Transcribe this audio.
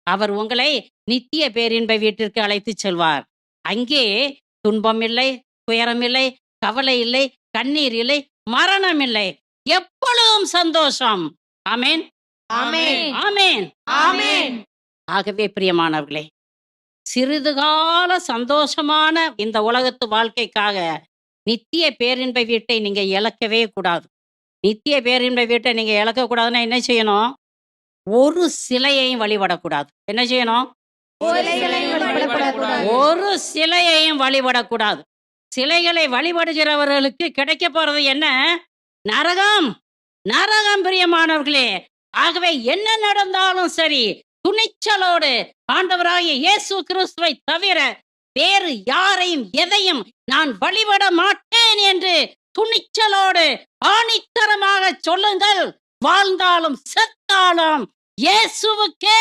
அவர் உங்களை நித்திய பேரின்ப வீட்டிற்கு அழைத்துச் செல்வார். அங்கே துன்பம் இல்லை, துயரம் இல்லை, கவலை இல்லை, கண்ணீர் இல்லை, மரணம் இல்லை. எப்பொழுதும் சந்தோஷம். ஆமென். ஆமென். ஆமென். ஆமென். ஆகவே பிரியமானவர்களே, சிறிது கால சந்தோஷமான இந்த உலகத்து வாழ்க்கைக்காக நித்திய பேரின்ப வீட்டை நீங்க இழக்கவே கூடாது. நித்திய பேரின்ப வீட்டை நீங்க இழக்கக்கூடாதுன்னா என்ன செய்யணும்? ஒரு சிலையையும் வழிபடக்கூடாது. என்ன செய்யணும்? சிலைகளையும் வழிபடக்கூடாது. ஒரு சிலையையும் வழிபடக்கூடாது. சிலைகளை வழிபடுகிறவர்களுக்கு கிடைக்கப் போறது என்ன? நரகம். நரகம் பிரியமானவர்களே. ஆகவே என்ன நடந்தாலும் சரி, துணிச்சலோடு ஆண்டவராகிய இயேசு கிறிஸ்துவை தவிர வேறு யாரையும் எதையும் நான் வழிபட மாட்டேன் என்று துணிச்சலோடு ஆணித்தரமாக சொல்லுங்கள். வாழ்ந்தாலும் செத்தாலும் இயேசுவுக்கே